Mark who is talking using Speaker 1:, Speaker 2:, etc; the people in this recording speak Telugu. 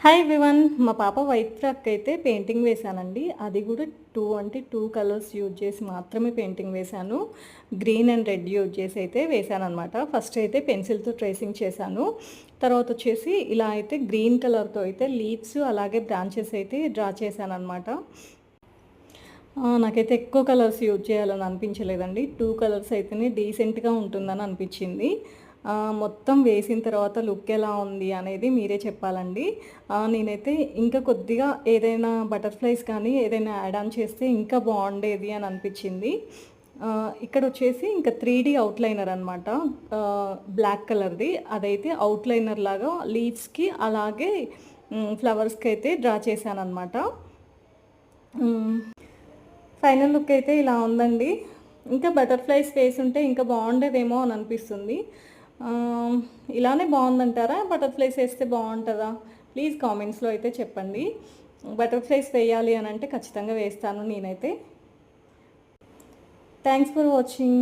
Speaker 1: Hi everyone. మా పాప వైట్ ఫ్రాక్ అయితే పెయింటింగ్ వేశానండి. అది కూడా 2 కలర్స్ యూజ్ చేసి మాత్రమే పెయింటింగ్ వేశాను. గ్రీన్ అండ్ రెడ్ యూజ్ చేసి అయితే వేశాననమాట. ఫస్ట్ అయితే పెన్సిల్తో ట్రేసింగ్ చేశాను. తర్వాత వచ్చేసి ఇలా అయితే గ్రీన్ కలర్తో అయితే లీవ్స్ అలాగే బ్రాంచెస్ అయితే డ్రా చేశానమాట. నాకైతే ఎక్కువ కలర్స్ యూజ్ చేయాలని అనిపించలేదండి. 2 కలర్స్ అయితేనే డీసెంట్గా ఉంటుందని అనిపించింది. మొత్తం వేసిన తర్వాత లుక్ ఎలా ఉంది అనేది మీరే చెప్పాలండి. నేనైతే ఇంకా కొద్దిగా ఏదైనా బటర్ఫ్లైస్ కానీ ఏదైనా యాడ్ ఆన్ చేస్తే ఇంకా బాగుండేది అని అనిపించింది. ఇక్కడ వచ్చేసి ఇంకా 3D అవుట్లైనర్ అనమాట. బ్లాక్ కలర్ది అదైతే అవుట్లైనర్ లాగా లీవ్స్కి అలాగే ఫ్లవర్స్కి అయితే డ్రా చేశానమాట. ఫైనల్ లుక్ అయితే ఇలా ఉందండి. ఇంకా బటర్ఫ్లైస్ ఫేస్ ఉంటే ఇంకా బాగుండేదేమో అని అనిపిస్తుంది. ఇలానే బాగుందంటారా, బటర్ఫ్లైస్ వేస్తే బాగుంటుందా? ప్లీజ్ కామెంట్స్లో అయితే చెప్పండి. బటర్ఫ్లైస్ వేయాలి అని అంటే ఖచ్చితంగా వేస్తాను నేనైతే. Thanks for watching.